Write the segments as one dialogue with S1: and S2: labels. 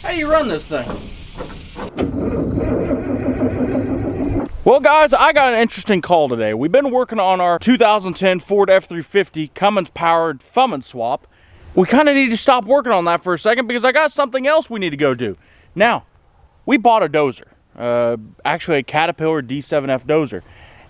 S1: How do you run this thing? Well guys, I got an interesting call today. We've been working on our 2010 Ford F-350 Cummins powered Fummins swap. We kind of need to stop working on that for a second because I got something else we need to go do. Now, we bought a dozer, actually a Caterpillar D7F dozer.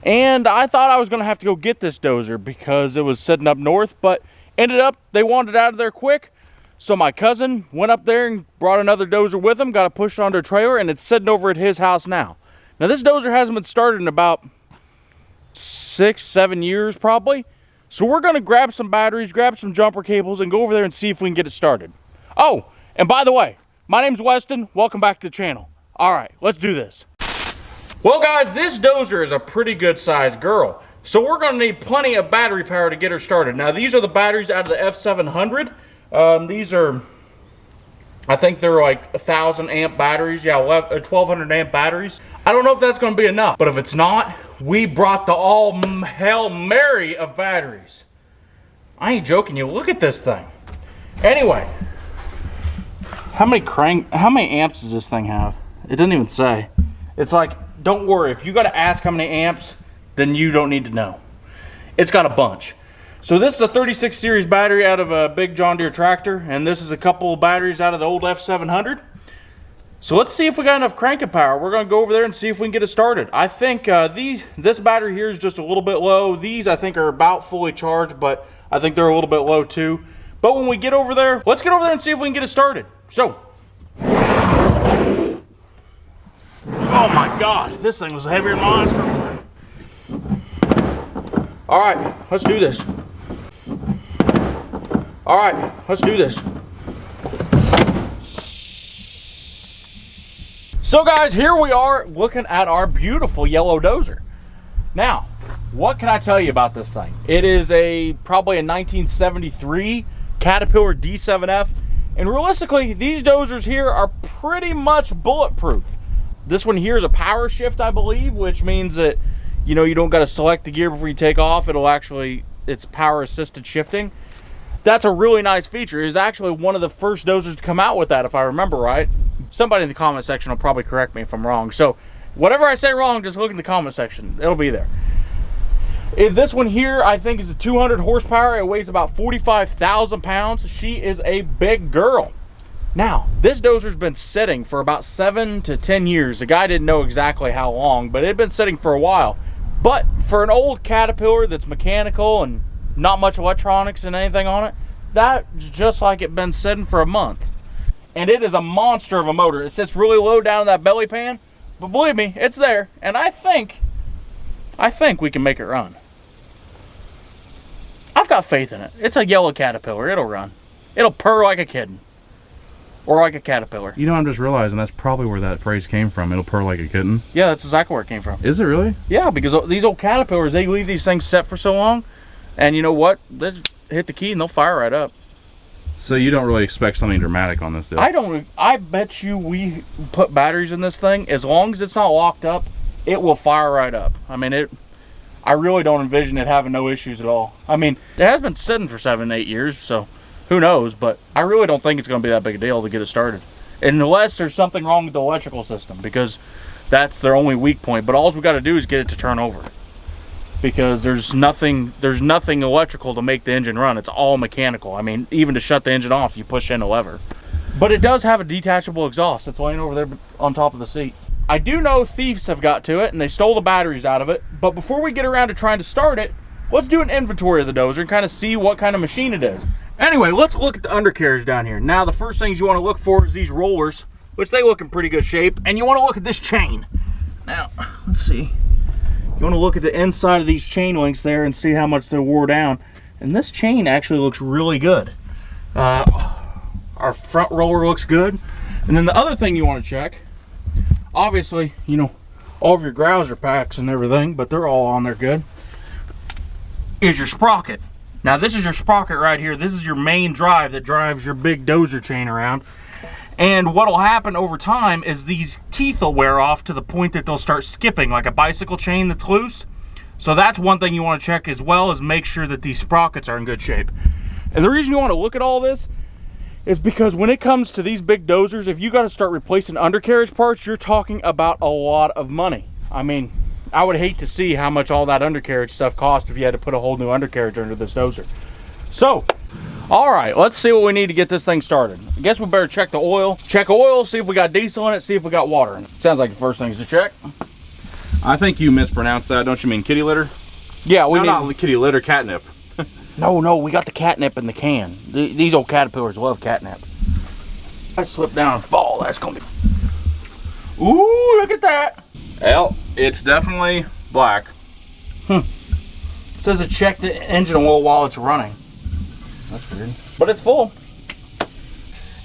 S1: And I thought I was gonna have to go get this dozer because it was sitting up north, but ended up they wanted it out of there quick. So my cousin went up there and brought another dozer with him, got it pushed onto a trailer, and it's sitting over at his house now. Now this dozer hasn't been started in about 6-7 years probably. So we're gonna grab some batteries, grab some jumper cables, and go over there and see if we can get it started. Oh, and by the way, my name's Weston, welcome back to the channel. All right, let's do this. Well guys, this dozer is a pretty good sized girl. So we're gonna need plenty of battery power to get her started. Now these are the batteries out of the F700. These are, I think they're like 1,000 amp batteries. Yeah, 1,200 amp batteries. I don't know if that's going to be enough, but if it's not, we brought the all Hail Mary of batteries. I ain't joking you. Look at this thing. Anyway, how many amps does this thing have? It doesn't even say. It's like, don't worry. If you got to ask how many amps, then you don't need to know. It's got a bunch. So this is a 36 series battery out of a big John Deere tractor, and this is a couple of batteries out of the old F700. So let's see if we got enough cranking power. We're going to go over there and see if we can get it started. I think this battery here is just a little bit low. These I think are about fully charged, but I think they're a little bit low too. But when we get over there, let's get over there and see if we can get it started. So, oh my God, this thing was heavier than my girlfriend. All right, let's do this. All right, let's do this. So guys, here we are looking at our beautiful yellow dozer. Now, what can I tell you about this thing? It is probably a 1973 Caterpillar D7F, and realistically, these dozers here are pretty much bulletproof. This one here is a power shift, I believe, which means that you know you don't got to select the gear before you take off. It's power assisted shifting. That's a really nice feature. It's actually one of the first dozers to come out with that, if I remember right. Somebody in the comment section will probably correct me if I'm wrong. So whatever I say wrong, just look in the comment section. It'll be there. This one here, I think, is a 200 horsepower. It weighs about 45,000 pounds. She is a big girl. Now, this dozer's been sitting for about 7 to 10 years. The guy didn't know exactly how long, but it had been sitting for a while. But for an old Caterpillar that's mechanical and not much electronics and anything on it, that's just like it been sitting for a month. And it is a monster of a motor. It sits really low down in that belly pan, but believe me, it's there. And I think we can make it run. I've got faith in it. It's a yellow Caterpillar. It'll run. It'll purr like a kitten. Or like a caterpillar.
S2: You know, I'm just realizing that's probably where that phrase came from. It'll purr like a kitten.
S1: Yeah, that's exactly where it came from.
S2: Is it really?
S1: Yeah, because these old Caterpillars, they leave these things set for so long, and you know what? They just hit the key and they'll fire right up.
S2: So you don't really expect something dramatic on this deal?
S1: I bet you we put batteries in this thing, as long as it's not locked up, it will fire right up. I mean, I really don't envision it having no issues at all. I mean, it has been sitting for 7-8 years, so who knows, but I really don't think it's going to be that big a deal to get it started. Unless there's something wrong with the electrical system, because that's their only weak point. But all we got to do is get it to turn over. Because there's nothing electrical to make the engine run. It's all mechanical. I mean, even to shut the engine off, you push in a lever. But it does have a detachable exhaust that's laying over there on top of the seat. I do know thieves have got to it, and they stole the batteries out of it. But before we get around to trying to start it, let's do an inventory of the dozer and kind of see what kind of machine it is. Anyway, let's look at the undercarriage down here. Now, the first things you want to look for is these rollers, which they look in pretty good shape. And you want to look at this chain. Now, let's see. You want to look at the inside of these chain links there and see how much they're wore down. And this chain actually looks really good. Our front roller looks good. And then the other thing you want to check, obviously, you know, all of your grouser packs and everything, but they're all on there good, is your sprocket. Now this is your sprocket right here. This is your main drive that drives your big dozer chain around. And what will happen over time is these teeth will wear off to the point that they'll start skipping, like a bicycle chain that's loose. So that's one thing you want to check, as well as make sure that these sprockets are in good shape. And the reason you want to look at all this is because when it comes to these big dozers, if you got to start replacing undercarriage parts, you're talking about a lot of money. I mean, I would hate to see how much all that undercarriage stuff cost if you had to put a whole new undercarriage under this dozer. So, all right, let's see what we need to get this thing started. I guess we better check the oil. Check oil, see if we got diesel in it, see if we got water in it. Sounds like the first thing is to check.
S2: I think you mispronounced that. Don't you mean kitty litter?
S1: Yeah, we
S2: No, not kitty litter, catnip.
S1: No, we got the catnip in the can. These old caterpillars love catnip. I slip down and fall, that's gonna be... Ooh, look at that.
S2: Well, it's definitely black.
S1: It says to check the engine oil while it's running. That's weird. But it's full.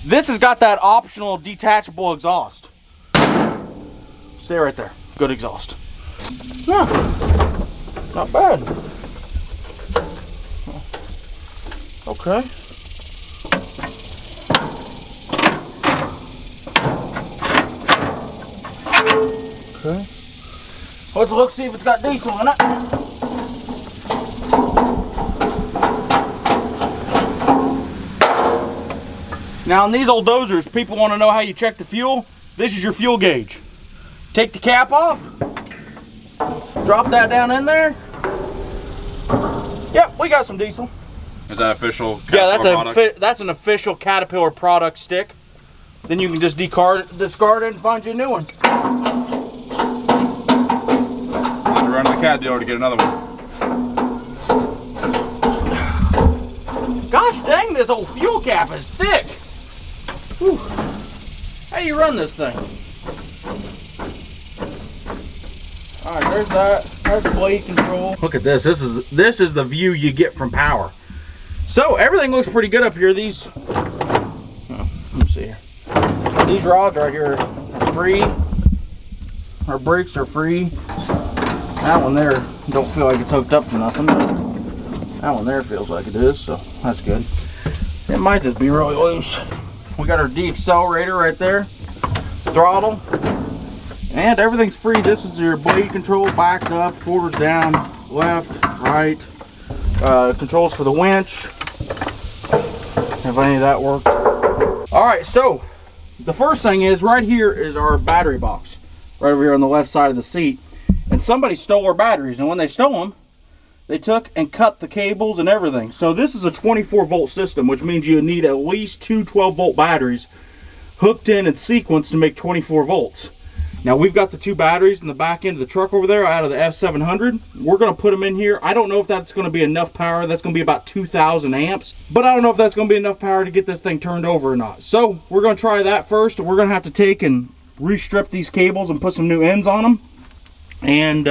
S1: This has got that optional detachable exhaust. Stay right there. Good exhaust. Huh. Not bad. Okay. Okay. Let's look, see if it's got diesel in it. Now, in these old dozers, people want to know how you check the fuel. This is your fuel gauge. Take the cap off. Drop that down in there. Yep, we got some diesel.
S2: Is that official?
S1: Yeah,
S2: Caterpillar
S1: that's an official Caterpillar product stick. Then you can just discard it and find you a new one.
S2: Have to run to the cat dealer to get another one.
S1: Gosh dang, this old fuel cap is thick. Whew. How do you run this thing? All right, there's that. That's blade control. Look at this. This is the view you get from power. So everything looks pretty good up here. These, let me see here. These rods right here are free. Our brakes are free. That one there don't feel like it's hooked up to nothing, but that one there feels like it is, so that's good. It might just be really loose. We got our deaccelerator right there, throttle, and everything's free. This is your blade control, backs up, forwards down, left, right. Controls for the winch, if any of that worked. All right, so the first thing is right here is our battery box, right over here on the left side of the seat. And somebody stole our batteries, and when they stole them, they took and cut the cables and everything. So this is a 24-volt system, which means you need at least two 12-volt batteries hooked in sequence to make 24 volts. Now we've got the two batteries in the back end of the truck over there out of the F700. We're going to put them in here. I don't know if that's going to be enough power. That's going to be about 2,000 amps. But I don't know if that's going to be enough power to get this thing turned over or not. So we're going to try that first. We're going to have to take and restrip these cables and put some new ends on them. And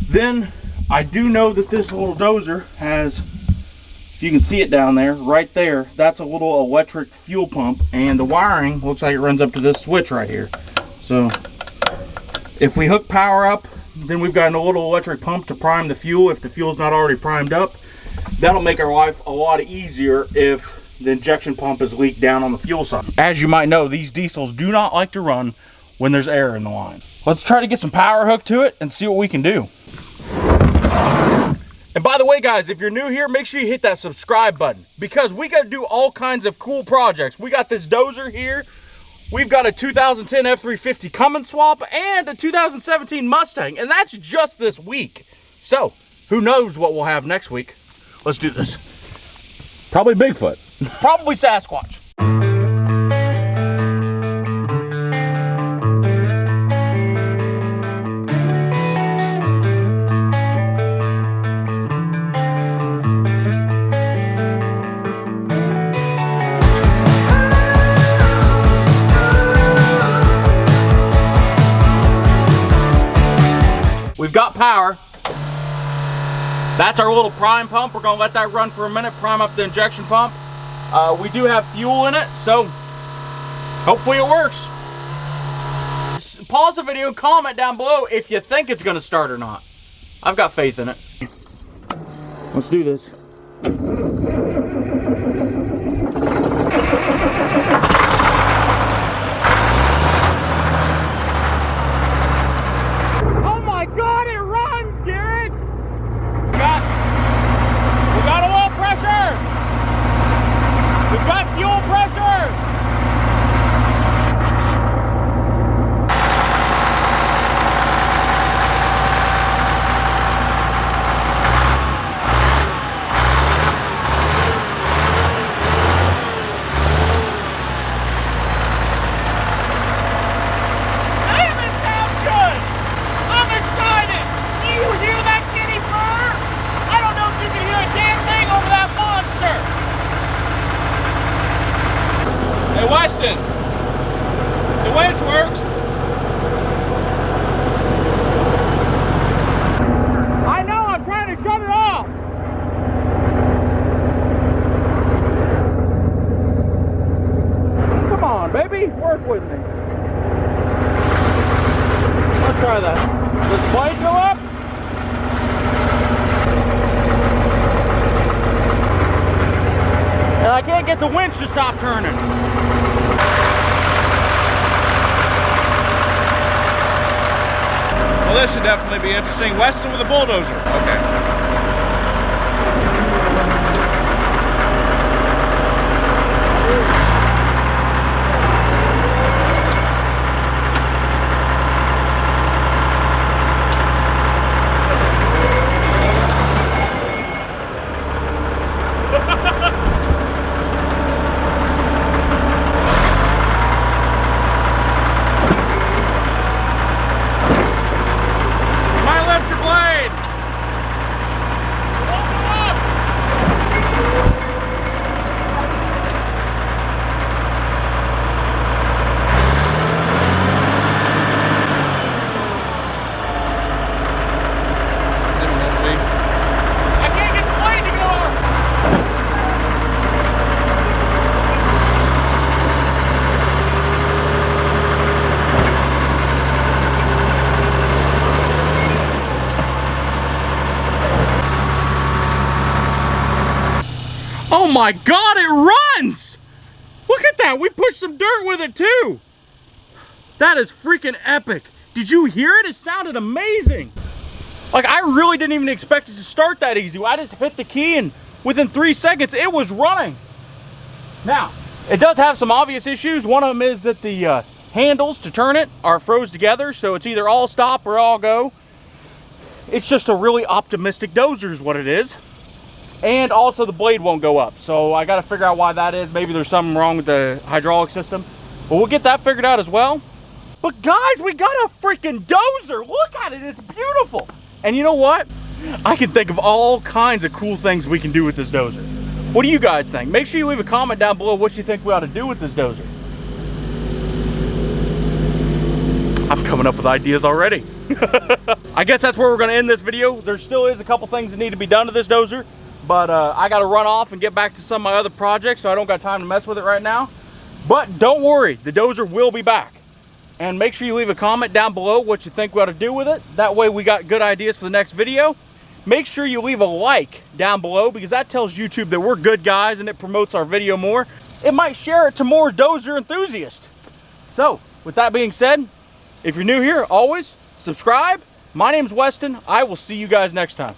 S1: then I do know that this little dozer has, if you can see it down there, right there, that's a little electric fuel pump. And the wiring looks like it runs up to this switch right here. So if we hook power up, then we've got a little electric pump to prime the fuel if the fuel's not already primed up. That'll make our life a lot easier if the injection pump is leaked down on the fuel side. As you might know, these diesels do not like to run when there's air in the line. Let's try to get some power hooked to it and see what we can do. And by the way, guys, if you're new here, make sure you hit that subscribe button because we got to do all kinds of cool projects. We got this dozer here. We've got a 2010 F350 Cummins swap and a 2017 Mustang, and that's just this week. So, who knows what we'll have next week? Let's do this.
S2: Probably Bigfoot.
S1: Probably Sasquatch. We've got power. That's our little prime pump. We're gonna let that run for a minute, prime up the injection pump. We do have fuel in it, so hopefully it works. Pause the video and comment down below if you think it's gonna start or not. I've got faith in it. Let's do this. Fuel Weston, the winch works. I know, I'm trying to shut it off. Come on, baby, work with me. Let's try that. Does the blade go up? And I can't get the winch to stop turning. Well, this should definitely be interesting. Weston with a bulldozer. Okay. Oh my God, it runs! Look at that, we pushed some dirt with it too. That is freaking epic. Did you hear it? It sounded amazing. Like, I really didn't even expect it to start that easy. I just hit the key and within 3 seconds, it was running. Now, it does have some obvious issues. One of them is that the handles to turn it are froze together, so it's either all stop or all go. It's just a really optimistic dozer is what it is. And also the blade won't go up. So I got to figure out why that is. Maybe there's something wrong with the hydraulic system. But we'll get that figured out as well. But guys, we got a freaking dozer. Look at it, it's beautiful. And you know what? I can think of all kinds of cool things we can do with this dozer. What do you guys think? Make sure you leave a comment down below what you think we ought to do with this dozer. I'm coming up with ideas already. I guess that's where we're going to end this video. There still is a couple things that need to be done to this dozer. But I got to run off and get back to some of my other projects, so I don't got time to mess with it right now. But don't worry, the dozer will be back. And make sure you leave a comment down below what you think we ought to do with it. That way we got good ideas for the next video. Make sure you leave a like down below, because that tells YouTube that we're good guys and it promotes our video more. It might share it to more dozer enthusiasts. So, with that being said, if you're new here, always subscribe. My name's Weston. I will see you guys next time.